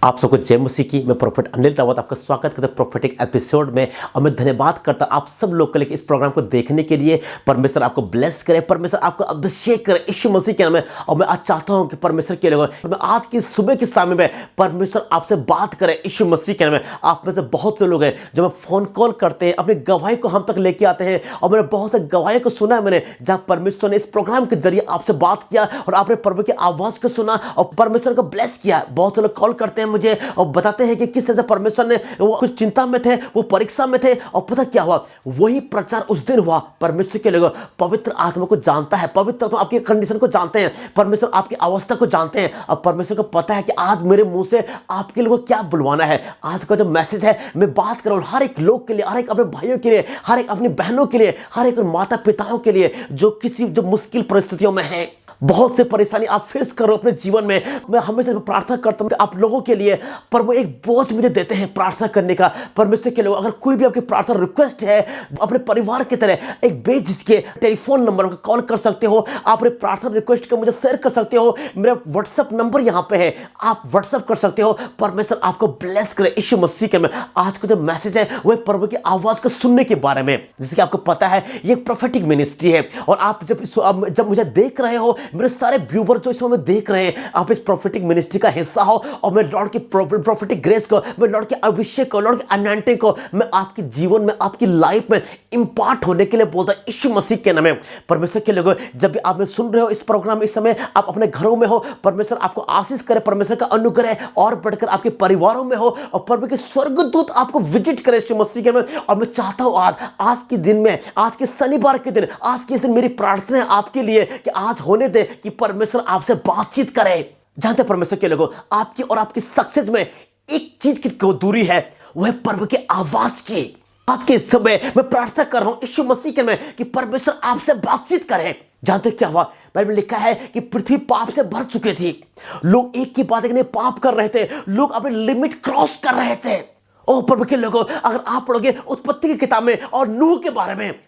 आप सबको जय मसीह की। मैं प्रोफेट अनिल रावत आपका स्वागत करता हूं प्रोफेटिक एपिसोड में। और मैं धन्यवाद करता आप सब लोग के लिए इस प्रोग्राम को देखने के लिए। परमेश्वर आपको ब्लेस करे, परमेश्वर आपको अभिषेक करे यीशु मसीह के नाम में। और मैं आज चाहता हूं कि परमेश्वर के लोगों मैं आज की सुबह के समय में परमेश्वर आपसे बात करे यीशु मसीह के नाम में। आप में से बहुत से लोग हैं जब मैं फोन कॉल करते हैं अपनी गवाही को हम तक लेके आते हैं, और मैंने बहुत से गवाही को सुना है मैंने, जहां परमेश्वर ने इस प्रोग्राम के जरिए आपसे बात किया और आपने प्रभु की आवाज को सुना और परमेश्वर को ब्लेस किया। बहुत से लोग कॉल करते हैं मुझे और बताते हैं कि किस तरह से परमेश्वर ने, वो कुछ चिंता में थे, वो परीक्षा में थे, और पता क्या हुआ, वही प्रचार उस दिन हुआ। परमेश्वर के लोग पवित्र आत्मा को जानता है, पवित्र आत्मा आपकी कंडीशन को जानते हैं, परमेश्वर आपकी अवस्था को जानते हैं, और परमेश्वर को पता है कि आज मेरे मुंह से आपके लोगों को क्या बुलवाना है। आज का जो मैसेज है मैं बात कर रहा हूं हर एक लोग के लिए, हर एक अपने भाइयों के लिए, हर एक अपनी बहनों के लिए, हर एक माता पिताओं के लिए जो मुश्किल परिस्थितियों में है। बहुत से परेशानी आप फेस कर रहे हो अपने जीवन में। मैं हमेशा प्रार्थना करता हूं आप लोगों के लिए, पर वो एक बोझ मुझे देते हैं प्रार्थना करने का। परमेश्वर के लोग अगर कोई भी आपकी प्रार्थना रिक्वेस्ट है, अपने परिवार की तरह एक बेझिझके टेलीफोन नंबर पर कॉल कर सकते हो। आप अपने प्रार्थना रिक्वेस्ट को मुझे शेयर कर सकते हो। मेरा व्हाट्सएप नंबर यहां पे है, आप व्हाट्सएप कर सकते हो। परमेश्वर आपको ब्लेस करे यीशु मसीह के में। आज का जो मैसेज है वह प्रभु की आवाज को सुनने के बारे में। जैसे कि आपको पता है ये एक प्रोफेटिक मिनिस्ट्री है, और आप जब मुझे देख रहे हो, मेरे सारे व्यूवर जो इस समय देख रहे हैं, आप इस प्रोफेटिक मिनिस्ट्री का हिस्सा हो। और मैं लॉर्ड की प्रोफेटिक ग्रेस को, मैं लॉर्ड के अभिषेक को, लॉर्ड के अनॉइंटिंग को मैं आपके जीवन में, आपकी लाइफ में इंपार्ट होने के लिए बोलता हूं यीशु मसीह के नाम में। परमेश्वर के लोगों जब भी आप सुन रहे हो इस प्रोग्राम इस समय, आप अपने घरों में हो, परमेश्वर आपको आशीष करे, परमेश्वर का अनुग्रह और बढ़कर आपके परिवारों में हो, और परमेश्वर के स्वर्गदूत आपको विजिट करे यीशु मसीह के नाम में। और मैं चाहता हूं आज के दिन में, आज के शनिवार के दिन, आज के दिन मेरी प्रार्थना है आपके लिए कि आज होने दे कि परमेश्वर आपसे बातचीत करे। जानते परमेश्वर के लोगों आपकी और आपकी सक्सेस में एक चीज की दूरी है, वह प्रभु की आवाज की। आज के समय मैं प्रार्थना कर रहा हूं यीशु मसीह के में कि परमेश्वर आपसे बातचीत करे। जानते क्या हुआ, बाइबल में लिखा है कि पृथ्वी पाप से भर चुकी थी। लोग एक के बाद एक नए पाप कर रहे थे, लोग अपने लिमिट क्रॉस कर रहे थे। ओ प्रभु के लोगों, अगर आप पढ़ोगे उत्पत्ति की किताब में और नूह के बारे में,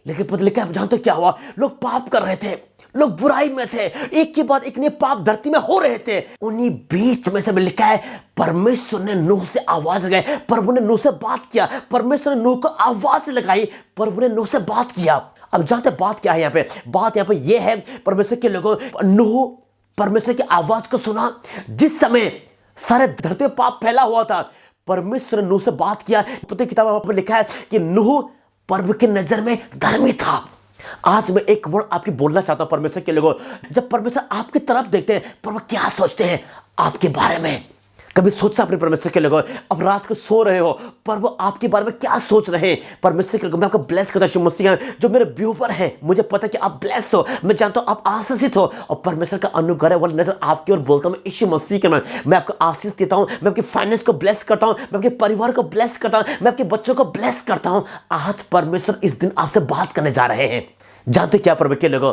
लेकिन पता लिखा है, जानते क्या हुआ, लोग पाप कर रहे थे, लोग बुराई में थे, एक के बाद एक नए पाप धरती में हो रहे थे। उन्हीं बीच में से लिखा है परमेश्वर ने नूह से आवाज लगाई, प्रभु ने नूह से बात किया, परमेश्वर ने नूह को आवाज लगाई, प्रभु ने नूह से बात किया। अब जानते बात क्या है यहाँ पे, बात यहाँ पे ये है, परमेश्वर के लोगों नूह परमेश्वर की आवाज को सुना जिस समय सारे धरती में पाप फैला हुआ था। परमेश्वर ने नूह से बात किया। उत्पत्ति किताब में लिखा है कि नूह प्रभु की नजर में धर्मी था। आज मैं एक वर्ड आपकी बोलना चाहता हूं परमेश्वर के लोगों, जब परमेश्वर आपकी तरफ देखते हैं, प्रभु क्या सोचते हैं आपके बारे में। कभी सोचा अपने परमेश्वर के लोगों, अब रात को सो रहे हो, प्रभु आपके बारे में क्या सोच रहे हैं। परमेश्वर के लोगों मैं आपको ब्लेस करता हूं मसीह, जो मेरे व्यूवर हैं, मुझे पता है कि आप ब्लेस हो, मैं जानता हूं आप आशीषित हो, और परमेश्वर का अनुग्रह वाली नजर आपकी ओर बोलता हूं यीशु मसीह के नाम। मैं आपको आशीष देता हूं, मैं आपके फाइनेंस को ब्लेस करता हूं, मैं आपके परिवार को ब्लेस करता हूं, मैं आपके बच्चों को ब्लेस करता हूं। आज परमेश्वर इस दिन आपसे बात करने जा रहे हैं। जानते क्या प्रभु के लोगों,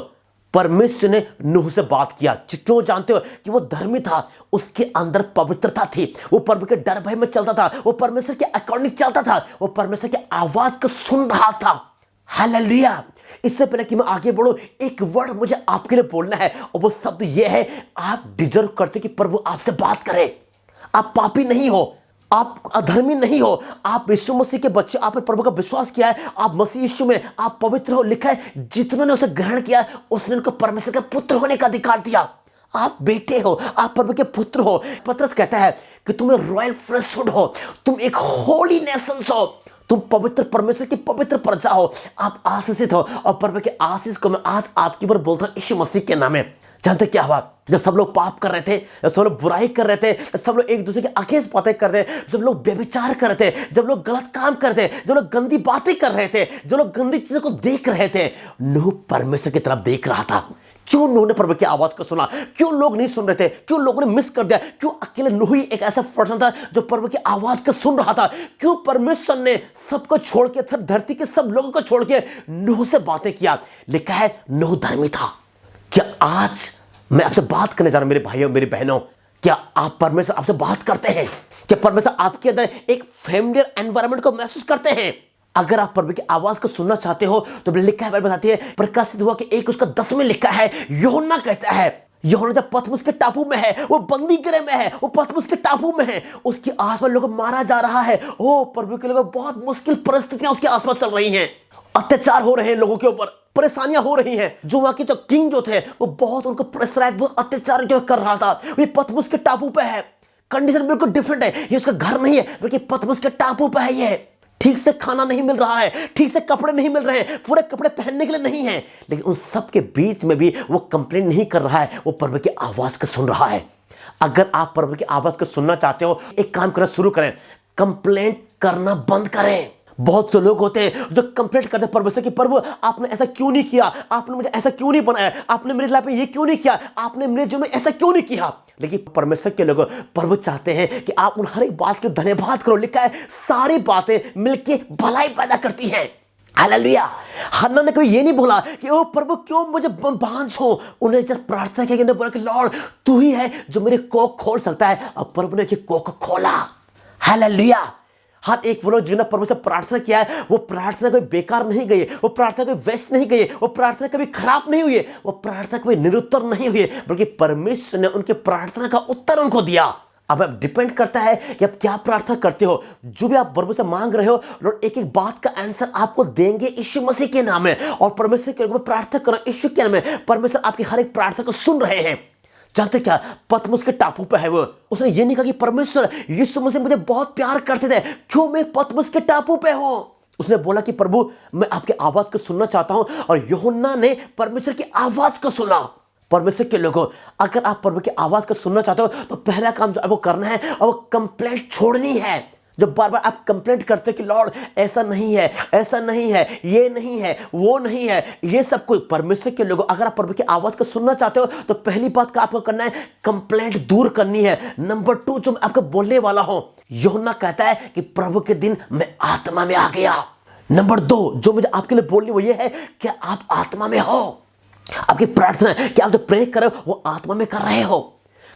परमेश्वर ने नूह से बात किया। क्यों जानते हो कि वो धर्मी था, उसके अंदर पवित्रता थी, वो प्रभु के डर भय में चलता था, वो परमेश्वर के अकॉर्डिंग चलता था, वो परमेश्वर की आवाज को सुन रहा था। हालेलुया। इससे पहले कि मैं आगे बढ़ूं, एक वर्ड मुझे आपके लिए बोलना है, और वो शब्द ये है, आप डिजर्व करते कि प्रभु आपसे बात करे। आप पापी नहीं हो, आप अधर्मी नहीं हो, आप यीशु मसीह के बच्चे, आपने प्रभु का विश्वास किया है, आप मसीह यीशु में आप पवित्र हो। लिखा है जितनों ने उसे ग्रहण किया उसने उनको परमेश्वर के पुत्र होने का अधिकार दिया। आप बेटे हो, आप प्रभु के पुत्र हो। पतरस कहता है कि तुम रॉयल प्रीस्टहुड हो, तुम एक होली नेशन हो, तुम पवित्र परमेश्वर की पवित्र प्रजा हो, आप आशीषित हो। और प्रभु के आशीष को मैं आज आपके ऊपर बोलता हूं यीशु मसीह के नाम में। जानते क्या हुआ, जब सब लोग पाप कर रहे थे, जब सब लोग बुराई कर रहे थे, जब सब लोग एक दूसरे के अखेस बातें कर रहे थे, जब लोग व्यभिचार कर रहे थे, जब लोग गलत काम कर रहे थे, जब लोग गंदी बातें कर रहे थे, जो लोग गंदी चीजों को देख रहे थे, नूह परमेश्वर की तरफ देख रहा था। क्यों नूह ने प्रभु की आवाज को सुना? क्यों लोग नहीं सुन रहे थे? क्यों लोगों ने मिस कर दिया? क्यों अकेले नूह ही एक ऐसा पर्सन था जो प्रभु की आवाज को सुन रहा था? क्यों परमेश्वर ने सबको छोड़ के, धरती के सब लोगों को छोड़ के नूह से बातें किया? लिखा है नूह धर्मी था। क्या आज मैं आपसे बात करने जा रहा हूं मेरे भाइयों मेरी बहनों, क्या आप परमेश्वर आपसे बात करते हैं? क्या परमेश्वर आपके अंदर एक फैमिलियर एनवायरनमेंट को महसूस करते हैं? अगर आप प्रभु की आवाज को सुनना चाहते हो तो लिखा है, बाइबल बताती है, प्रकाशित हुआ कि 1 उसका 10 में लिखा है, यूहन्ना कहता है यूहन्ना जब पतमुस के टापू में है, वो बंदी गृह में है, वो पतमुस के टापू में है, उसके आसपास लोगों को मारा जा रहा है। ओ प्रभु के लोगों, बहुत मुश्किल परिस्थितियां उसके आसपास चल रही हैं, अत्याचार हो रहे हैं लोगों के ऊपर, परेशानियां हो रही हैं। जो वहां के जो किंग जो थे वो बहुत उनको प्रेशराइज, बहुत अत्याचार जो कर रहा था। ये पतमुस के टापू पे है, कंडीशन बिल्कुल डिफरेंट है, ये उसका घर नहीं है बल्कि पतमुस के टापू पे है। ये ठीक से खाना नहीं मिल रहा है, ठीक से कपड़े नहीं मिल रहे हैं, पूरे कपड़े पहनने के लिए नहीं है, लेकिन उन सब के बीच में भी वो कंप्लेंट नहीं कर रहा है, वो प्रभु की आवाज को सुन रहा है। अगर आप प्रभु की आवाज को सुनना चाहते हो, एक काम करना शुरू करें, कंप्लेंट करना बंद करें। बहुत से लोग होते हैं जो कंप्लेंट करते हैं परमेश्वर की, प्रभु आपने ऐसा क्यों नहीं किया, आपने मुझे ऐसा क्यों नहीं बनाया, आपने मेरी लाइफ में ये क्यों नहीं किया, आपने मेरे जीवन में ऐसा क्यों नहीं किया। लेकिन परमेश्वर के लोग, प्रभु चाहते हैं कि आप उन हर एक बात के धन्यवाद करो। लिखा है सारी बातें मिलके भलाई पैदा करती हैं। हालेलुया। हन्ना ने कभी ये नहीं बोला कि ओ प्रभु क्यों मुझे बांझ हो, उन्हें जब प्रार्थना की, बोला कि लॉर्ड तू ही है जो मेरे कोख खोल सकता है, और प्रभु ने कोख खोला। हालेलुया। हर एक वो लोग जिन्होंने प्रभु से प्रार्थना किया है, वो प्रार्थना कभी बेकार नहीं गई, वो प्रार्थना कभी वेस्ट नहीं गई, वो प्रार्थना कभी खराब नहीं हुई, वो प्रार्थना कभी निरुत्तर नहीं हुई, बल्कि परमेश्वर ने उनके प्रार्थना का उत्तर उनको दिया। अब डिपेंड करता है कि आप क्या प्रार्थना करते हो। जो भी आप प्रभु से मांग रहे हो, लॉर्ड एक एक बात का आंसर आपको देंगे यीशु मसीह के नाम में। और परमेश्वर के नाम में प्रार्थना करो, यीशु के नाम में। परमेश्वर आपकी हर एक प्रार्थना को सुन रहे हैं। जानते क्या, पतमुस के टापू पे है वो, उसने ये नहीं कहा कि परमेश्वर यीशु मसीह मुझे बहुत प्यार करते थे, क्यों मैं पतमुस के टापू पे हूं। उसने बोला कि प्रभु मैं आपकी आवाज को सुनना चाहता हूं। और यूहन्ना ने परमेश्वर की आवाज को सुना। परमेश्वर के लोगों, अगर आप प्रभु की आवाज को सुनना चाहते हो तो पहला काम जो आपको करना है वो कंप्लेंट छोड़नी है। जब बार बार आप कंप्लेंट करते हो कि लॉर्ड ऐसा नहीं है, ऐसा नहीं है, ये नहीं है, वो नहीं है, ये सब कुछ, परमेश्वर के लोगों अगर आप प्रभु की आवाज को सुनना चाहते हो तो पहली बात का आपको करना है, कंप्लेंट दूर करनी है। नंबर 2 जो मैं आपको बोलने वाला हूं, यूहन्ना कहता है कि प्रभु के दिन मैं आत्मा में आ गया। नंबर 2 जो मुझे आपके लिए बोलनी वो ये है कि आप आत्मा में हो। आपकी प्रार्थना है कि आप जो प्रे कर रहे हो वो आत्मा में कर रहे हो,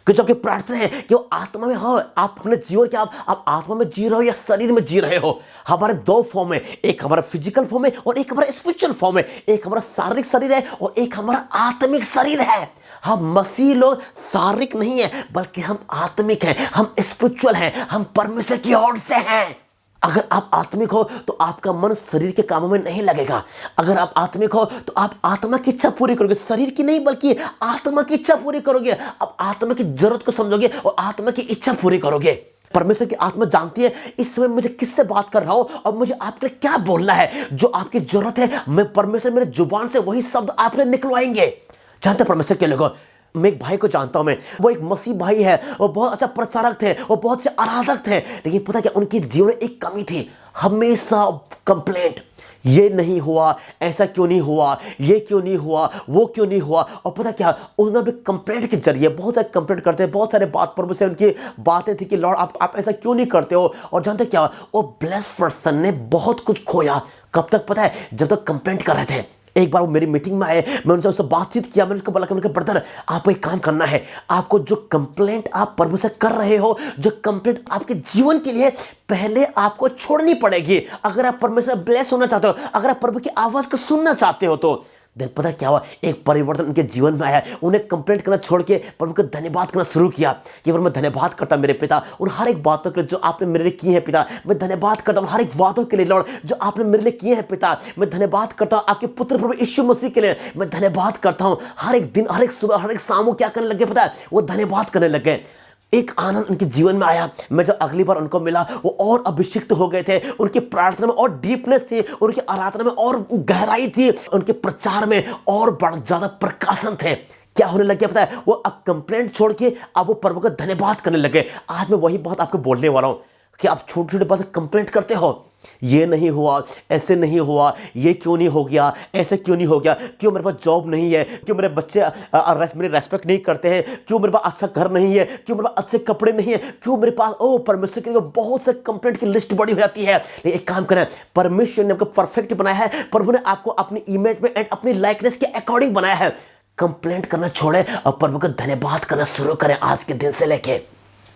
कि जो आपकी प्रार्थना है कि वो आत्मा में हो। आप अपने जीवन के आप आत्मा में जी रहे हो या शरीर में जी रहे हो। हमारे 2 फॉर्म है, एक हमारा फिजिकल फॉर्म है और एक हमारा स्पिरिचुअल फॉर्म है। एक हमारा शारीरिक शरीर है और एक हमारा आत्मिक शरीर है। हम मसीह लोग शारीरिक नहीं है बल्कि हम आत्मिक हैं, हम स्पिरिचुअल हैं, हम परमेश्वर की ओर से हैं। अगर आप आत्मिक हो तो आपका मन शरीर के कामों में नहीं लगेगा। अगर आप आत्मिक हो तो आप आत्मा की इच्छा पूरी करोगे, शरीर की नहीं बल्कि आत्मा की इच्छा पूरी करोगे। आप आत्मा की जरूरत को समझोगे और आत्मा की इच्छा पूरी करोगे। परमेश्वर की आत्मा जानती है इस समय मुझे किससे बात कर रहा हूं और मुझे आपके लिए क्या बोलना है। जो आपकी जरूरत है, मैं परमेश्वर मेरे जुबान से वही शब्द आपने निकलवाएंगे। जानते परमेश्वर के लोगों, मैं एक भाई को जानता हूं, मैं वो एक मसीह भाई है, वो बहुत अच्छा प्रचारक थे, वो बहुत से आराधक थे, लेकिन पता क्या उनके जीवन में एक कमी थी, हमेशा कंप्लेंट, ये नहीं हुआ, ऐसा क्यों नहीं हुआ, ये क्यों नहीं हुआ, वो क्यों नहीं हुआ। और पता क्या उन्होंने भी कंप्लेंट के जरिए बहुत सारे कंप्लेंट करते हैं, बहुत सारे बात प्रभु से उनकी बातें थी कि लॉर्ड आप ऐसा क्यों नहीं करते हो। और जानते क्या, वो ब्लेस्ड पर्सन ने बहुत कुछ खोया। कब तक पता है, जब तक कंप्लेंट कर रहे थे। एक बार वो मेरी मीटिंग में आए, मैं उनसे बातचीत किया, मैंने उसको बोला कि ब्रदर आपको एक काम करना है, आपको जो कंप्लेंट आप प्रभु से कर रहे हो, जो कंप्लेंट आपके जीवन के लिए, पहले आपको छोड़नी पड़ेगी। अगर आप परमेश्वर ब्लेस होना चाहते हो, अगर आप प्रभु की आवाज को सुनना चाहते हो तो दिन पता क्या हुआ, एक परिवर्तन उनके जीवन में आया। उन्हें कंप्लेंट करना छोड़ के प्रभु को धन्यवाद करना शुरू किया कि मैं धन्यवाद करता मेरे पिता उन हर एक बातों के लिए जो आपने मेरे लिए की है पिता। मैं धन्यवाद करता हूँ हर एक बातों के लिए लॉर्ड जो आपने मेरे लिए किए हैं पिता। मैं धन्यवाद करता हूँ आपके पुत्र प्रभु यीशु मसीह के लिए। मैं धन्यवाद करता हूँ। हर एक दिन, हर एक सुबह, हर एक शाम को क्या करने लगे पता है, वो धन्यवाद करने लगे। एक आनंद उनके जीवन में आया। मैं जब अगली बार उनको मिला वो और अभिषिक्त हो गए थे, उनकी प्रार्थना में और डीपनेस थी, उनकी आराधना में और गहराई थी, उनके प्रचार में और बड़ा ज्यादा प्रकाशन थे। क्या होने लग गया पता है, वो अब कंप्लेंट छोड़ के अब वो प्रभु का धन्यवाद करने लगे। आज मैं वही बात आपको बोलने वाला हूं कि आप छोटी छोटी बातें कंप्लेंट करते हो, ये नहीं हुआ, ऐसे नहीं हुआ, ये क्यों नहीं हो गया, ऐसे क्यों नहीं हो गया, क्यों मेरे पास जॉब नहीं है, क्यों मेरे बच्चे मेरी रेस्पेक्ट नहीं करते हैं, क्यों मेरे पास अच्छा घर नहीं है, क्यों मेरे पास अच्छे कपड़े नहीं है, क्यों मेरे पास परमेश्वर के बहुत से कंप्लेंट की लिस्ट बड़ी हो जाती है। लेकिन एक काम करें, परमेश्वर ने आपको परफेक्ट बनाया है, प्रभु ने आपको अपनी इमेज में एंड अपनी लाइकनेस के अकॉर्डिंग बनाया है। कंप्लेंट करना छोड़े और प्रभु का धन्यवाद करना शुरू करें। आज के दिन से लेके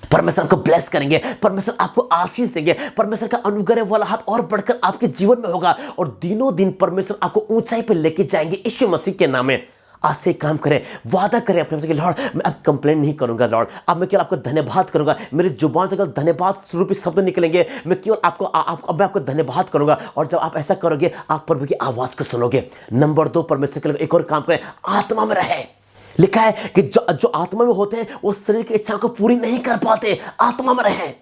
परमेश्वर आपको ब्लेस करेंगे, परमेश्वर आपको आशीष देंगे, परमेश्वर का अनुग्रह वाला हाथ और बढ़कर आपके जीवन में होगा और दिनों दिन परमेश्वर आपको ऊंचाई पर लेके जाएंगे यीशु मसीह के नाम में। आज से एक काम करें, वादा करें अपने से कि लॉर्ड मैं अब कंप्लेन नहीं करूंगा, लॉर्ड अब मैं केवल आपको धन्यवाद करूंगा, मेरी जुबान से केवल धन्यवाद स्वरूपी शब्द निकलेंगे, मैं केवल अब मैं आपको धन्यवाद करूंगा। और जब आप ऐसा करोगे आप प्रभु की आवाज को सुनोगे। नंबर 2, परमेश्वर के लिए एक और काम करें, आत्मा में रहे। लिखा है कि जो आत्मा में होते हैं वो शरीर की इच्छा को पूरी नहीं कर पाते। आत्मा में रहे,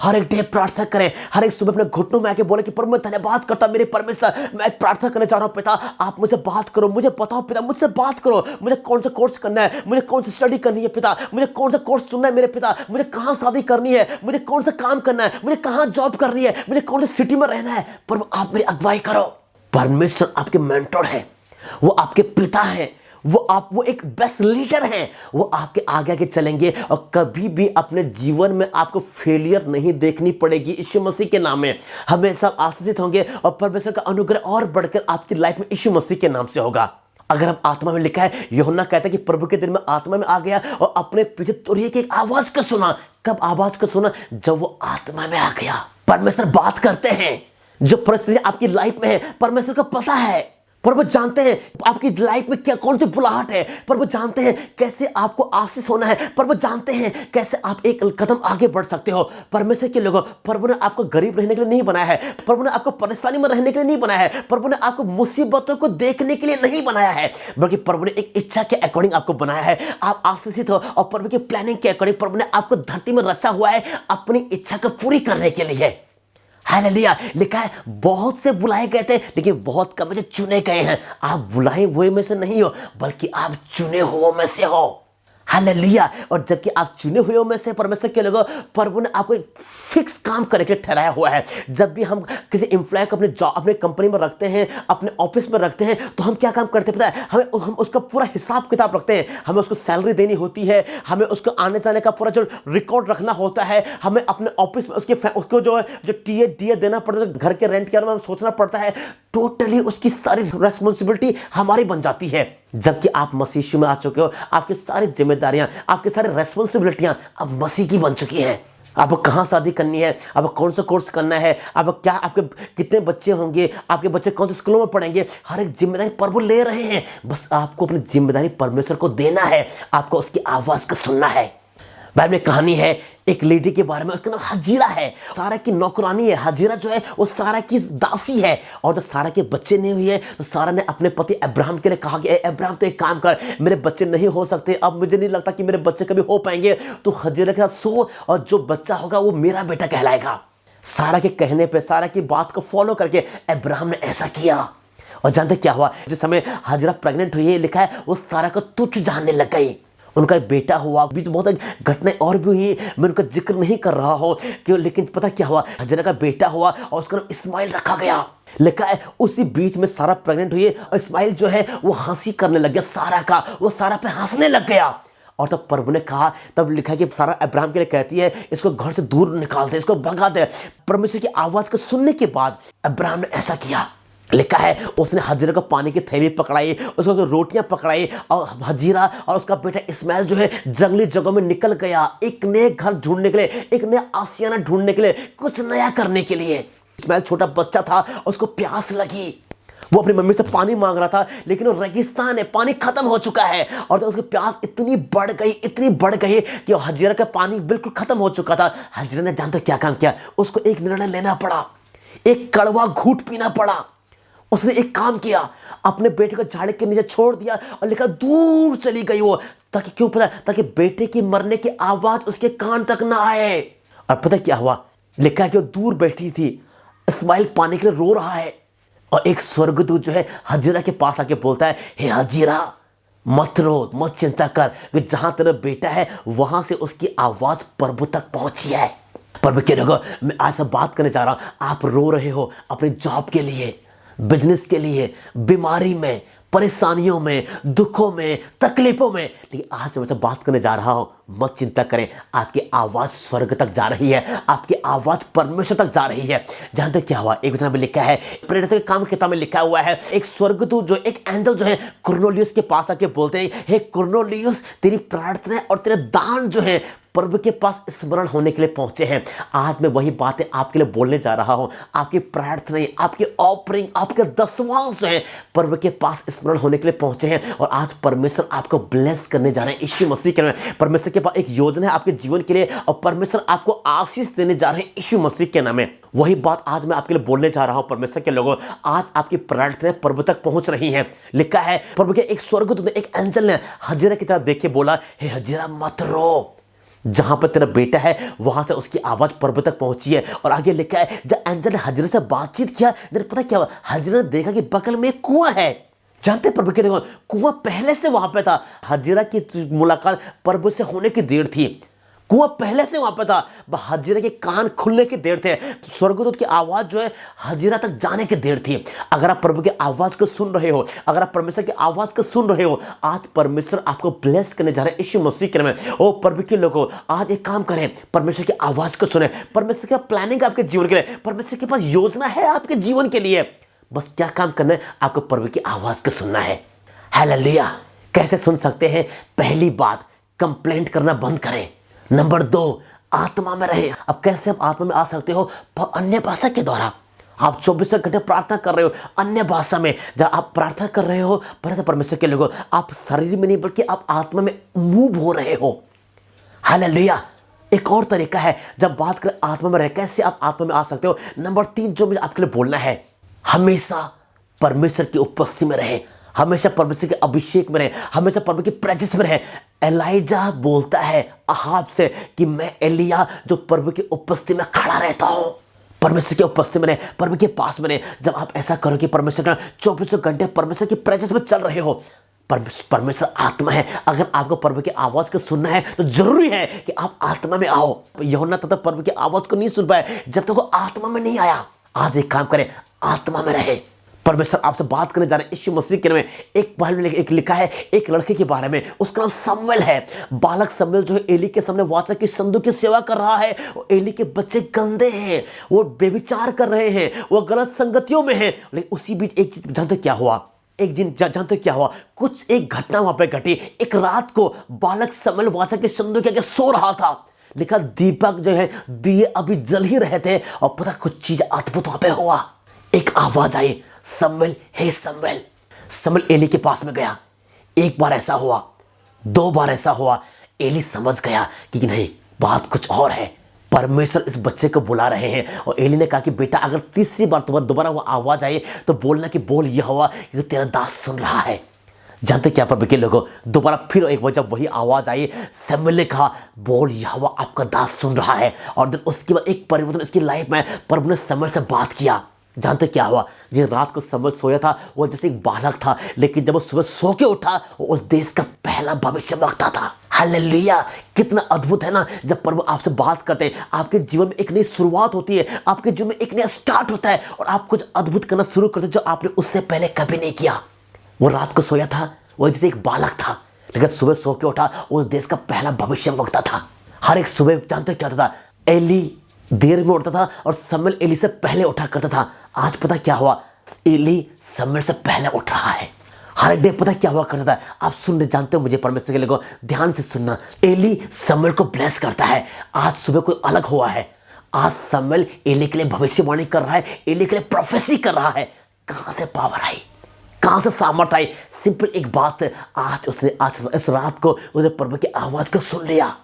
हर एक डे प्रार्थना करें, हर एक सुबह अपने घुटनों में आके बोले कि प्रभु मैं धन्यवाद करता मेरे परमेश्वर, मैं प्रार्थना करने जा रहा हूं पिता, आप मुझे बात करो, मुझे बताओ पिता, मुझसे बात करो, मुझे कौन सा कोर्स करना है, मुझे कौन सी स्टडी करनी है पिता, मुझे कौन सा कोर्स चुनना है मेरे पिता, मुझे कहां शादी करनी है, मुझे कौन सा काम करना है, मुझे कहां जॉब करनी है, मुझे कौन सी सिटी में रहना है। प्रभु आप मेरी अगुवाई करो। परमेश्वर आपके मेंटर है, वो आपके पिता है, वो एक बेस्ट लीडर हैं। वो आपके आगे आगे चलेंगे और कभी भी अपने जीवन में आपको फेलियर नहीं देखनी पड़ेगी। यीशु मसीह के नाम में हमेशा आशीषित होंगे और परमेश्वर का अनुग्रह और बढ़कर आपकी लाइफ में यीशु मसीह के नाम से होगा। अगर आप आत्मा में, लिखा है यूहन्ना कहता है कि प्रभु के दिन में आत्मा में आ गया और अपने पीछे तुरही की एक आवाज को सुना। कब आवाज को सुना? जब वो आत्मा में आ गया। परमेश्वर बात करते हैं, जो परिस्थिति आपकी लाइफ में है परमेश्वर को पता है। प्रभु जानते हैं आपकी लाइफ में क्या कौन सी बुलाहट है, प्रभु जानते हैं कैसे आपको आशीष होना है, प्रभु जानते हैं कैसे आप एक कदम आगे बढ़ सकते हो। परमेश्वर के लोगों, प्रभु ने आपको गरीब रहने के लिए नहीं बनाया है, प्रभु ने आपको परेशानी में रहने के लिए नहीं बनाया है, प्रभु ने आपको मुसीबतों को देखने के लिए नहीं बनाया है, बल्कि प्रभु ने एक इच्छा के अकॉर्डिंग आपको बनाया है। आप आशीषित हो और प्रभु की प्लानिंग के अकॉर्डिंग प्रभु ने आपको धरती में रचा हुआ है अपनी इच्छा को पूरी करने के लिए। हालेलुया। लिखा है बहुत से बुलाए गए थे लेकिन बहुत कम से चुने गए हैं। आप बुलाए हुए में से नहीं हो बल्कि आप चुने हुए में से हो। हालेलुया। और जबकि आप चुने हुए में से परमेश्वर के लोगों, प्रभु ने आपको एक फिक्स काम करने के लिए ठहराया हुआ है। जब भी हम किसी एम्प्लॉय को अपने जॉब, अपने कंपनी में रखते हैं, अपने ऑफिस में रखते हैं, तो हम क्या काम करते हैं पता है? हम उसका पूरा हिसाब किताब रखते हैं। हमें उसको सैलरी देनी होती है, हमें उसको आने जाने का पूरा जो रिकॉर्ड रखना होता है, हमें अपने ऑफिस में उसको जो टीए देना पड़ता है, घर के रेंट के बारे में हमें सोचना पड़ता है। टोटली उसकी सारी रेस्पॉन्सिबिलिटी हमारी बन जाती है। जबकि आप मसीह यीशु में आ चुके हो, आपकी सारी जिम्मेदारियां, आपकी सारी रेस्पॉन्सिबिलिटियां अब मसीह की बन चुकी हैं। आपको कहाँ शादी करनी है, आपको कौन सा कोर्स करना है, आपको क्या, आपके कितने बच्चे होंगे, आपके बच्चे कौन से स्कूलों में पढ़ेंगे, हर एक जिम्मेदारी प्रभु ले रहे हैं। बस आपको अपनी जिम्मेदारी परमेश्वर को देना है, आपको उसकी आवाज को सुनना है। बाइबल में कहानी है एक लेडी के बारे में, उसका नाम हजीरा है, सारा की नौकरानी है। हजीरा जो है वो सारा की दासी है। और जब सारा के बच्चे नहीं हुए तो सारा ने अपने पति अब्राहम के लिए कहा कि अब्राहम तो एक काम कर, मेरे बच्चे नहीं हो सकते, अब मुझे नहीं लगता कि मेरे बच्चे कभी हो पाएंगे, तो हजीरा के साथ सो और जो बच्चा होगा वो मेरा बेटा कहलाएगा। सारा के कहने पर, सारा की बात को फॉलो करके अब्राहम ने ऐसा किया। और जानते क्या हुआ? जिस समय हजीरा प्रेग्नेंट हुई, लिखा है वो सारा को तुच्छ जानने लग गई। उनका एक बेटा हुआ, बीच बहुत घटनाएं और भी हुई, मैं उनका जिक्र नहीं कर रहा हूं क्यों, लेकिन पता क्या हुआ? हजरा का बेटा हुआ और उसका नाम इस्माइल रखा गया। लिखा है उसी बीच में सारा प्रेग्नेंट हुई और इस्माइल जो है वो हंसी करने लग गया सारा का, वो सारा पे हंसने लग गया। और तब प्रभु ने कहा, तब लिखा है कि सारा अब्राहम के लिए कहती है इसको घर से दूर निकाल दे, इसको भगा दे। परमेश्वर की आवाज को सुनने के बाद अब्राहम ने ऐसा किया। लिखा है उसने हजीरा को पानी की थैली पकड़ाई, उसको रोटियां पकड़ाई और हजीरा और उसका बेटा इस्माइल जो है जंगली जगहों में निकल गया, एक नए घर ढूंढने के लिए, एक नया आशियाना ढूंढने के लिए, कुछ नया करने के लिए। इस्माइल छोटा बच्चा था, उसको प्यास लगी, वो अपनी मम्मी से पानी मांग रहा था, लेकिन वो रेगिस्तान है, पानी खत्म हो चुका है। और तो उसकी प्यास इतनी बढ़ गई कि हजीरा का पानी बिल्कुल खत्म हो चुका था। हजीरा ने जानते क्या काम किया? उसको एक निर्णय लेना पड़ा, एक कड़वा घूंट पीना पड़ा। उसने एक काम किया, अपने बेटे को झाड़ी के नीचे छोड़ दिया और लिखा दूर चली गई वो, ताकि क्यों पता? ताकि बेटे की मरने की आवाज उसके कान तक ना आए। और पता क्या हुआ? लिखा है कि वो दूर बैठी थी, इस्माइल पानी के लिए रो रहा है और एक स्वर्गदूत जो है हजीरा के पास आके बोलता है, हे हजीरा मत रो, मत चिंता कर, कि जहां तेरा बेटा है वहां से उसकी आवाज प्रभु तक पहुंची है। प्रभु के लोगों, मैं आज सब बात करने जा रहा हूं। आप रो रहे हो अपने जॉब के लिए, बिजनेस के लिए, बीमारी में, परेशानियों में, दुखों में, तकलीफों में, लेकिन आज मैं बात करने जा रहा हूं, मत चिंता करें, आपकी आवाज स्वर्ग तक जा रही है, आपकी आवाज परमेश्वर तक जा रही है। जानते क्या हुआ? एक वचन में लिखा है, प्रेरित के काम की किताब में लिखा हुआ है, एक स्वर्गदूत जो, एक एंजल जो है कुरनेलियुस के पास आके बोलते हैं, हे कुरनेलियुस, तेरी प्रार्थना और तेरे दान जो है प्रभु के पास स्मरण होने के लिए पहुंचे हैं। आज मैं वही बातें आपके लिए बोलने जा रहा हूं। आपकी प्रार्थनाएं, आपके ऑफरिंग, आपके दसवांश हैं, प्रभु के पास स्मरण होने के लिए पहुंचे हैं। और आज परमेश्वर आपको ब्लेस करने जा रहे हैं यीशु मसीह के नाम में। परमेश्वर के पास एक योजना है आपके जीवन के लिए और परमेश्वर आपको आशीष देने जा रहे हैं यीशु मसीह के नाम में। वही बात आज मैं आपके लिए बोलने जा रहा हूं। परमेश्वर के लोगों, आज आपकी प्रार्थनाएं प्रभु तक पहुंच रही हैं। लिखा है, प्रभु के एक स्वर्गदूत ने, एक एंजल ने हजीरा की तरफ देख के बोला, हे हजीरा मत रो, जहां पर तेरा बेटा है वहां से उसकी आवाज प्रभु तक पहुंची है। और आगे लिखा है, जब एंजल ने हजीरा से बातचीत किया, पता क्या हुआ, हजीरा ने देखा कि बगल में एक कुआं है। जानते प्रभु के देखो, कुआं पहले से वहां पे था। हजीरा की मुलाकात प्रभु से होने की देर थी, कुआं पहले से वहां पे था। हजीरा के कान खुलने की देर थे, स्वर्गदूत की आवाज जो है हजीरा तक जाने की देर थी। अगर आप प्रभु की आवाज को सुन रहे हो, अगर आप परमेश्वर की आवाज को सुन रहे हो, आज परमेश्वर आपको ब्लेस करने जा रहे हैं यीशु मसीह के नाम में। ओ प्रभु के लोगों, आज एक काम करें, परमेश्वर की आवाज को सुने। परमेश्वर का प्लानिंग आपके जीवन के लिए, परमेश्वर के पास योजना है आपके जीवन के लिए। बस क्या काम करना है, आपको प्रभु की आवाज को सुनना है। हालेलुया। कैसे सुन सकते हैं? पहली बात, कंप्लेंट करना बंद करें। नंबर 2, आत्मा में रहे। अब कैसे आप आत्मा में आ सकते हो? अन्य भाषा के द्वारा। आप 24 घंटे प्रार्थना कर रहे हो अन्य भाषा में। जब आप प्रार्थना कर रहे हो परमेश्वर के लोगों, आप शरीर में नहीं बल्कि आप आत्मा में मूव हो रहे हो। हालेलुया। एक और तरीका है, जब बात करें आत्मा में रहे, कैसे आप आत्मा में आ सकते हो? नंबर 3 जो मुझे आपके लिए बोलना है, हमेशा परमेश्वर की उपस्थिति में रहे, हमेशा परमेश्वर के अभिषेक में रहे, हमेशा प्रभु की प्रेजेंस में रहे। एलाइजा बोलता है अहाब से कि मैं एलिया जो प्रभु की उपस्थिति में खड़ा रहता हूं। परमेश्वर की उपस्थिति में रहे, प्रभु के पास में रहे। जब आप ऐसा करो कि परमेश्वर का 24 घंटे परमेश्वर की प्रेजेंस में चल रहे हो, परमेश्वर आत्मा है। अगर आपको प्रभु की आवाज को सुनना है तो जरूरी है कि आप आत्मा में आओ। यूहन्ना तब तक प्रभु की आवाज को नहीं सुन पाए जब तक वो आत्मा में नहीं आया। आज एक काम करें, आत्मा में रहे। परमेश्वर आपसे बात करने जा रहे हैं यीशु मसीह के नाम में। एक बाइबल में एक लिखा है एक लड़के के बारे में, उसका नाम समवेल है। बालक समवेल जो है एली के सामने वाचा की संदूक की सेवा कर रहा है। एली के बच्चे गंदे हैं, वो बेविचार कर रहे हैं, वो गलत संगतियों में हैं। लेकिन उसी बीच एक चीज जानते क्या हुआ? एक दिन जानते क्या हुआ? कुछ एक घटना वहां पे घटी। एक रात को बालक समवेल वाचा की संदूक के आगे सो रहा था। लिखा दीपक जो है, दिए अभी जल ही रहे थे और पता कुछ चीज अद्भुत वहां पे हुआ। एक आवाज आई, समवेल, हे समवेल। समवेल एली के पास में गया। एक बार ऐसा हुआ, 2 बार ऐसा हुआ। एली समझ गया कि नहीं, बात कुछ और है। परमेश्वर इस बच्चे को बुला रहे हैं। और एली ने कहा कि बेटा अगर तीसरी बार दोबारा वो आवाज आई तो बोलना कि बोल यह हुआ कि तेरा दास सुन रहा है। जानते क्या प्रभु के लोगों, दोबारा फिर एक बार जब वही आवाज आई, समवेल ने कहा बोल यहोवा आपका दास सुन रहा है। और दिन उसके बाद एक परिवर्तन इसकी लाइफ में, प्रभु ने समवेल से बात किया। जानते क्या हुआ? जिस रात को समवेल सोया था वो जैसे एक बालक था, लेकिन जब वो सुबह सो के उठा वो उस देश का पहला भविष्यवक्ता था। हालेलुया। कितना अद्भुत है ना, जब प्रभु आपसे बात करते हैं, आपके जीवन में एक नई शुरुआत होती है, आपके जीवन में एक नया स्टार्ट होता है और आप कुछ अद्भुत करना शुरू करते हैं जो आपने उससे पहले कभी नहीं किया। वो रात को सोया था, वो जैसे एक बालक था, लेकिन सुबह सो के उठा उस देश का पहला भविष्यवक्ता था। हर एक सुबह जानते क्या होता था? एली देर में उठता था और समवेल एली से पहले उठा करता था। आज पता क्या हुआ? एली समवेल से पहले उठ रहा है। हर डे पता क्या हुआ करता था? आप सुनने जानते हो, मुझे परमेश्वर के लोगों ध्यान से सुनना। एली समवेल को ब्लेस करता है। आज सुबह कोई अलग हुआ है। आज समवेल एली के लिए भविष्यवाणी कर रहा है, एली के लिए प्रोफेसी कर रहा है। कहां से पावर आई, कहां से सामर्थ आई? सिंपल एक बात है, आज इस रात को उसने प्रभु की आवाज को सुन लिया।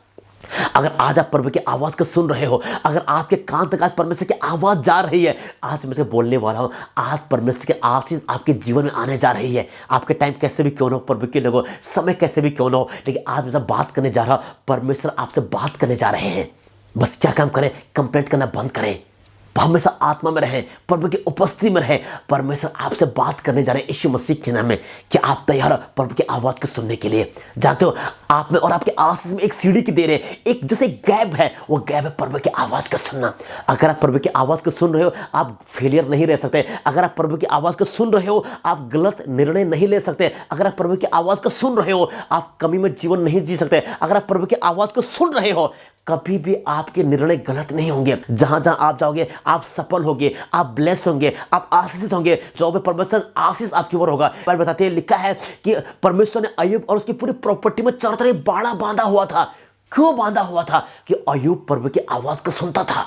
अगर आज आप प्रभु की आवाज को सुन रहे हो, अगर आपके कान तक आज परमेश्वर की आवाज जा रही है, आज मैं बोलने वाला हूं, आज परमेश्वर की आशीष आपके जीवन में आने जा रही है। आपके टाइम कैसे भी क्यों ना हो, प्रभु के लोगों समय कैसे भी क्यों ना हो, लेकिन आज मैं बात करने जा रहा हूं, परमेश्वर आपसे बात करने जा रहे हैं। बस क्या काम करें? कंप्लेंट करना बंद करें, हमेशा आत्मा में रहे, प्रभु की उपस्थिति में रहे। परमेश्वर आपसे बात करने जा रहे हैं यीशु मसीह के नाम में। कि आप तैयार हो प्रभु की आवाज को सुनने के लिए? जानते हो आप में और आपके आशीष में एक सीढ़ी की देर है, एक जैसे गैप है, वो गैप है प्रभु की आवाज को सुनना। अगर आप प्रभु की आवाज को सुन रहे हो, आप फेलियर नहीं रह सकते। अगर आप प्रभु की आवाज को सुन रहे हो, आप गलत निर्णय नहीं ले सकते। अगर आप प्रभु की आवाज को सुन रहे हो, आप कमी में जीवन नहीं जी सकते। अगर आप प्रभु की आवाज को सुन रहे हो, कभी भी आपके निर्णय गलत नहीं होंगे। जहां जहां आप जाओगे आप सफल होंगे, आप ब्लेस होंगे, आप आशीषित होंगे। जो भी परमेश्वर आशीष आपकी ओर होगा। पर बताते हैं, लिखा है कि परमेश्वर ने अय्यूब और उसकी पूरी प्रॉपर्टी में चारों तरफ बाड़ा बांधा हुआ था। क्यों बांधा हुआ था? कि अय्यूब प्रभु की आवाज को सुनता था।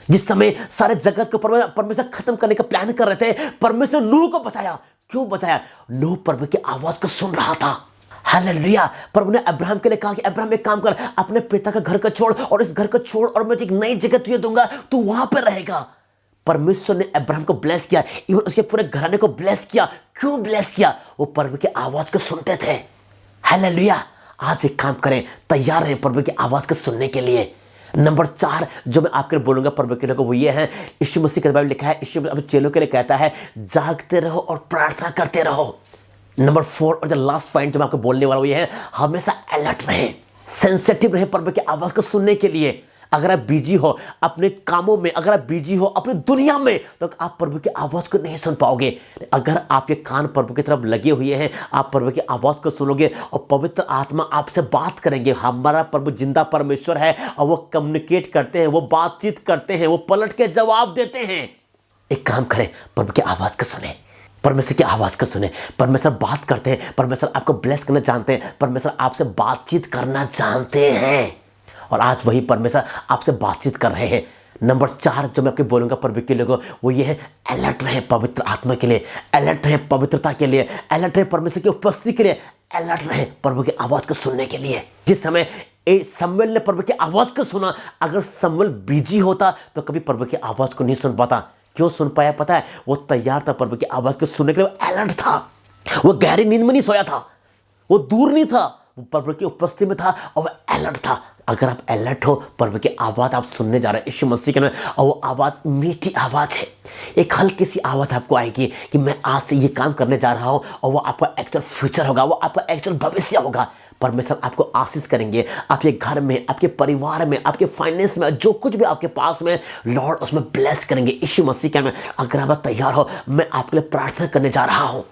जिस समय सारे जगत को परमेश्वर खत्म करने का प्लान कर रहे थे, परमेश्वर नूह को बचाया। क्यों बचाया? नूह प्रभु की आवाज को सुन रहा था। हालेलुया। प्रभु ने अब्राहम के लिए कहा कि अब्राहम एक काम कर, अपने पिता का घर को छोड़ और इस घर को छोड़ और मैं एक नई जगह तुझे दूंगा, तू वहां पर रहेगा। परमेश्वर ने अब्राहम को ब्लेस किया, इवन उसके पूरे घराने को ब्लेस किया। क्यों ब्लेस किया? वो प्रभु की आवाज को सुनते थे। हालेलुया। आज एक काम करें, तैयार रहे प्रभु की आवाज को सुनने के लिए। नंबर 4 जो मैं आपके बोलूंगा प्रभु के लोगों को, वो ये है, यीशु मसीह के बारे में लिखा है, यीशु अपने चेलों के लिए कहता है, जागते रहो और प्रार्थना करते रहो। नंबर 4 और जो लास्ट पॉइंट जो मैं आपको बोलने वाला हूं, ये है, हमेशा अलर्ट रहे, सेंसिटिव रहे प्रभु की आवाज को सुनने के लिए। अगर आप बिजी हो अपने कामों में, अगर आप बिजी हो अपनी दुनिया में, तो आप प्रभु की आवाज को नहीं सुन पाओगे। अगर आपके कान प्रभु की तरफ लगे हुए हैं, आप प्रभु की आवाज को सुनोगे और पवित्र आत्मा आपसे बात करेंगे। हमारा प्रभु जिंदा परमेश्वर है और वो कम्युनिकेट करते हैं, वो बातचीत करते हैं, वो पलट के जवाब देते हैं। एक काम करें, प्रभु की आवाज को सुने, परमेश्वर की आवाज को सुने। परमेश्वर बात करते हैं, परमेश्वर आपको ब्लेस करना जानते हैं, परमेश्वर आपसे बातचीत करना जानते हैं और आज वही परमेश्वर आपसे बातचीत कर रहे हैं। नंबर 4 जो मैं आपको बोलूंगा प्रभु के लोगों, वो ये है, अलर्ट रहे पवित्र आत्मा के लिए, अलर्ट रहे पवित्रता के लिए, अलर्ट रहे परमेश्वर की उपस्थिति के लिए, अलर्ट रहे प्रभु की आवाज को सुनने के लिए। जिस समय शमूएल ने प्रभु की आवाज को सुना, अगर शमूएल बिजी होता तो कभी प्रभु की आवाज को नहीं सुन पाता। क्यों सुन पाया पता है? वो तैयार था प्रभु की आवाज को सुनने के लिए, अलर्ट था। वो गहरी नींद में नहीं सोया था, वो दूर नहीं था, वो प्रभु की उपस्थिति में था और वो अलर्ट था। अगर आप अलर्ट हो, प्रभु की आवाज आप सुनने जा रहे हैं यीशु मसीह के नाम, और वो आवाज मीठी आवाज है, एक हल्की सी आवाज आपको आएगी कि मैं आज से ये काम करने जा रहा हूं, और वो आपका एक्चुअल फ्यूचर होगा, वो आपका एक्चुअल भविष्य होगा। परमेश्वर आपको आशीष करेंगे, आपके घर में, आपके परिवार में, आपके फाइनेंस में, जो कुछ भी आपके पास में, लॉर्ड उसमें ब्लेस करेंगे यीशु मसीह के नाम। अगर आप तैयार हो, मैं आपके लिए प्रार्थना करने जा रहा हूं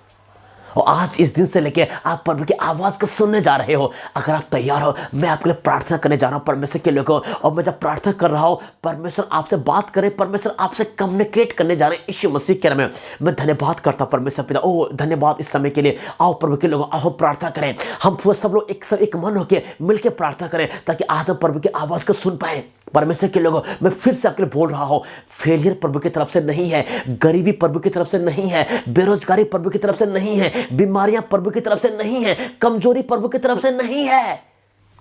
और आज इस दिन से लेके आप प्रभु की आवाज को सुनने जा रहे हो। अगर आप तैयार हो, मैं आपके लिए प्रार्थना करने जा रहा हूं परमेश्वर के लोगों, और मैं जब प्रार्थना कर रहा हूं, परमेश्वर आपसे बात करे, परमेश्वर आपसे कम्युनिकेट करने जा रहे हैं यीशु मसीह के नाम में। मैं धन्यवाद करता हूं परमेश्वर पिता, ओ धन्यवाद इस समय के लिए। आओ प्रभु के लोगों, आओ प्रार्थना करें, हम सब लोग एक मन होकर मिलकर प्रार्थना करें, ताकि आज हम प्रभु की आवाज को सुन पाए। परमेश्वर के लोगों, मैं फिर से आपके लिए बोल रहा हूं, फेलियर प्रभु की तरफ से नहीं है, गरीबी प्रभु की तरफ से नहीं है, बेरोजगारी प्रभु की तरफ से नहीं है, बीमारियां प्रभु की तरफ से नहीं है, कमजोरी प्रभु की तरफ से नहीं है।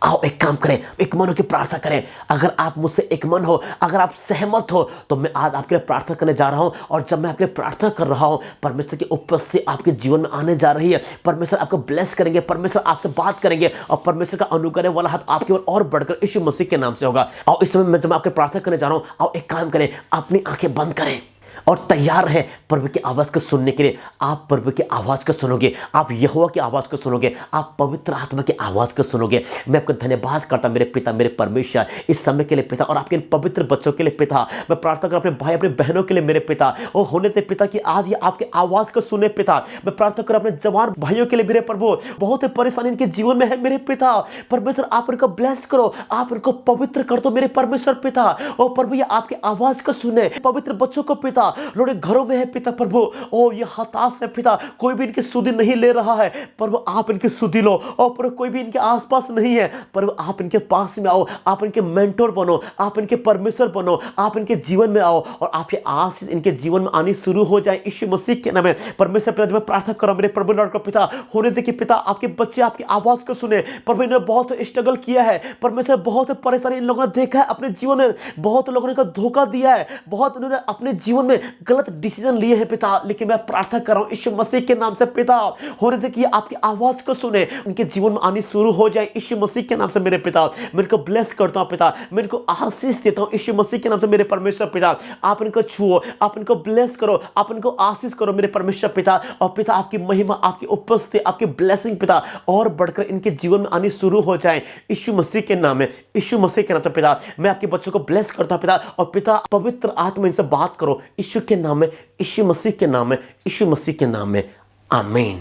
आओ एक काम करें, एक मन होकर प्रार्थना करें। अगर आप मुझसे एक मन हो, अगर आप सहमत हो, तो मैं आज आपके लिए प्रार्थना करने जा रहा हूं, और जब मैं आपके लिए प्रार्थना कर रहा हूं, परमेश्वर की उपस्थिति आपके जीवन में आने जा रही है। परमेश्वर आपको ब्लेस करेंगे, परमेश्वर आपसे बात करेंगे, और परमेश्वर का अनुग्रह वाला हाथ आपकी ओर और बढ़कर यीशु मसीह के नाम से होगा। और इस समय मैं जब आपके प्रार्थना करने जा रहा हूं, आओ एक काम करें, अपनी आंखें बंद करें और तैयार है प्रभु की आवाज को सुनने के लिए। आप प्रभु की आवाज को सुनोगे, आप यहोवा की आवाज को सुनोगे, आप पवित्र आत्मा की आवाज को सुनोगे। मैं आपको धन्यवाद करता मेरे पिता, मेरे परमेश्वर, इस समय के लिए पिता, और आपके पवित्र बच्चों के लिए पिता। मैं प्रार्थना कर अपने भाई अपने बहनों के लिए मेरे पिता, और होने से पिता कि आज ये आपकी आवाज को सुने पिता। मैं प्रार्थना कर अपने जवान भाइयों के लिए मेरे प्रभु, बहुत परेशानी इनके जीवन में है मेरे पिता। परमेश्वर आप इनको ब्लेस करो, आप इनको पवित्र कर दो मेरे परमेश्वर पिता। और प्रभु ये आपकी आवाज को सुने, पवित्र बच्चों को पिता, लोग घरों में है पिता प्रभु, ओ ये हताश है पिता, कोई भी इनकी सुधि नहीं ले रहा है प्रभु, आप इनकी सुधि लो। और प्रभु कोई भी इनके आसपास नहीं है प्रभु, आप इनके पास में आओ, आप इनके मेंटोर बनो, आप इनके परमेश्वर बनो, आप इनके जीवन में आओ, और आपके आशीष इनके जीवन में आनी शुरू हो जाए यीशु मसीह के नाम में। परमेश्वर पिता, मैं प्रार्थना कर रहा हूं मेरे प्रभु लॉर्ड का पिता, होने दे कि पिता आपके बच्चे आपकी आवाज को सुने। प्रभु इन्होंने बहुत स्ट्रगल किया है परमेश्वर, बहुत परेशानी इन लोगों ने देखा है अपने जीवन में, बहुत लोगों ने धोखा दिया है, बहुत उन्होंने अपने जीवन में गलत डिसीजन लिए हैं पिता। लेकिन मैं प्रार्थना कर रहा हूं यीशु मसीह के नाम से पिता, होने से कि आपकी आवाज को सुने, उनके जीवन में आनी शुरू हो जाए यीशु मसीह के नाम से मेरे पिता। मैं इनको ब्लेस करता हूं पिता, मैं इनको आशीष देता हूं यीशु मसीह के नाम से मेरे परमेश्वर पिता। आप इनको छुओ, आप इनको ब्लेस करो, आप इनको आशीष करो मेरे परमेश्वर पिता। और पिता आपकी महिमा, आपकी उपस्थिति, आपकी ब्लेसिंग पिता और बढ़कर इनके जीवन में आनी शुरू हो जाए यीशु मसीह के नाम में, यीशु मसीह के नाम से पिता। मैं आपके बच्चों को ब्लेस करता हूं पिता, और पिता पवित्र आत्मा इनसे बात करो यीशु के नाम में, यीशु मसीह के नाम में, यीशु मसीह के नाम में, आमीन।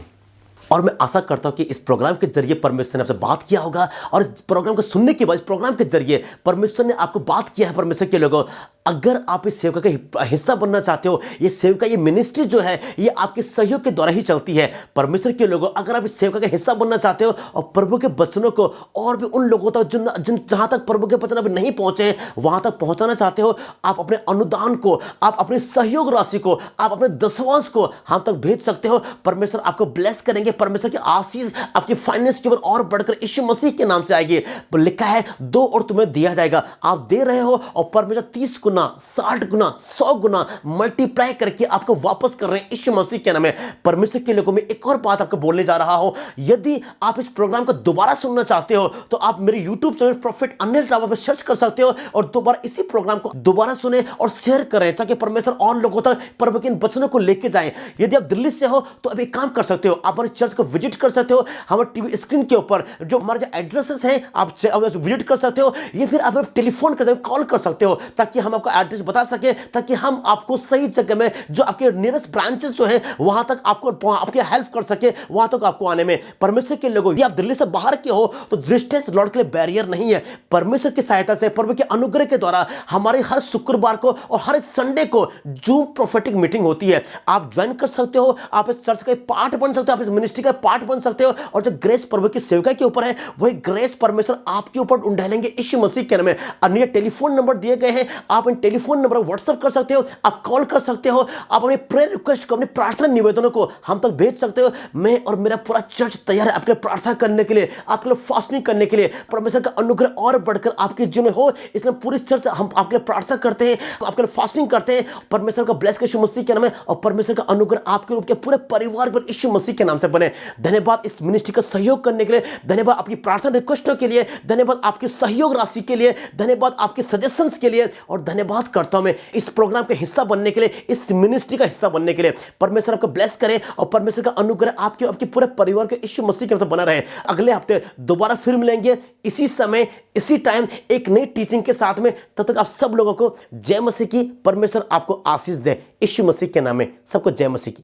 और मैं आशा करता हूं कि इस प्रोग्राम के जरिए परमेश्वर ने आपसे बात किया होगा, और इस प्रोग्राम को सुनने के बाद, इस प्रोग्राम के जरिए परमेश्वर ने आपको बात किया है परमेश्वर के लोगों। अगर आप इस सेवका का हिस्सा बनना चाहते हो, ये सेवका, ये मिनिस्ट्री जो है ये आपके सहयोग के द्वारा ही चलती है। परमेश्वर के लोगों, अगर आप इस सेवका का हिस्सा बनना चाहते हो और प्रभु के वचनों को और भी उन लोगों तक जिन जहां तक प्रभु के वचन अभी नहीं पहुंचे वहां तक पहुंचाना चाहते हो, आप अपने अनुदान को, आप अपने सहयोग राशि को, आप अपने दशवांश को हम तक भेज सकते हो। परमेश्वर आपको ब्लेस करेंगे। परमेश्वर की आशीष आपकी फाइनेंस के ऊपर और बढ़कर यीशु मसीह के नाम से आएगी। लिखा है, दो और तुम्हें दिया जाएगा। आप दे रहे हो और परमेश्वर 30 गुना, 60 गुना, 100 गुना मल्टीप्लाई करके आपको वापस कर रहे हैं यीशु मसीह के नाम में। परमेश्वर के लोगों में एक और बात आपको बोलने जा रहा हूं, यदि आप इस प्रोग्राम को दोबारा सुनना चाहते हो तो आप मेरे यूट्यूब चैनल प्रॉफिट अनिल रावा पर सर्च कर सकते हो और दोबारा इसी प्रोग्राम को दोबारा सुने और शेयर करें ताकि परमेश्वर और लोगों तक प्रभु के इन वचनों को लेके जाए। यदि आप दिल्ली से हो तो अभी काम कर सकते हो, आप हमारे चर्च को विजिट कर सकते हो। हमारे टीवी स्क्रीन के ऊपर जो हमारे जो एड्रेसेस हैं आप विजिट कर सकते हो, या फिर आप टेलीफोन कर सकते हो, कॉल कर सकते हो ताकि हम आपको एड्रेस बता सके, ताकि हम आपको सही जगह में जो आपके नियरेस्ट ब्रांचेस जो है वहां तक आपको आपके हेल्प कर सके, वहां तक आपको आने में। परमेश्वर के लोगों, यदि आप दिल्ली से बाहर के हो तो डिस्टेंस लॉर्ड के लिए बैरियर नहीं है। परमेश्वर की सहायता से, प्रभु के अनुग्रह के द्वारा हमारे हर शुक्रवार को और हर एक संडे को जूम प्रोफेटिक मीटिंग होती है। आप ज्वाइन कर सकते हो, आप इस चर्च का पार्ट बन सकते हो, आप इस मिनिस्ट्री का पार्ट बन सकते हो। और जो ग्रेस प्रभु की सेवका के ऊपर है वही ग्रेस परमेश्वर आपके ऊपर उंडेलेंगे यीशु मसीह के नाम में। अन्य टेलीफोन नंबर दिए गए हैं, आप इन टेलीफोन नंबर पर व्हाट्सएप कर सकते हो, आप कॉल कर सकते हो, आप अपने प्रेयर रिक्वेस्ट को, अपने प्रार्थना निवेदनों को हम तक भेज सकते हो। मैं और मेरा पूरा चर्च तैयार है आपके लिए प्रार्थना करने के लिए, आपके लिए फास्टिंग करने के लिए। परमेश्वर का अनुग्रह और बढ़कर आपके जीवन में हो, इसलिए पूरी चर्च हम आपके लिए प्रार्थना करते हैं, आपके लिए फास्टिंग करते हैं। परमेश्वर का ब्लेस यीशु मसीह के नाम में, और परमेश्वर का अनुग्रह आपके रूप के पूरे परिवार पर यीशु मसीह के नाम से बने। धन्यवाद इस मिनिस्ट्री का सहयोग करने के लिए, धन्यवाद आपकी प्रार्थना रिक्वेस्टों के लिए, धन्यवाद आपकी सहयोग राशि के लिए, धन्यवाद आपके सजेशंस के लिए, और धन्यवाद करता हूं मैं इस प्रोग्राम के हिस्सा बनने के लिए, इस मिनिस्ट्री का हिस्सा बनने के लिए। परमेश्वर आपको ब्लेस करे और परमेश्वर का अनुग्रह आपके आपके पूरे परिवार के यीशु मसीह के नाम से बना रहे। अगले हफ्ते दोबारा फिर मिलेंगे इसी समय इसी टाइम एक नई टीचिंग के साथ में। तब तक आप सब लोगों को जय मसीह की। परमेश्वर आपको आशीष दे यीशु मसीह के नाम में। सबको जय मसीह की।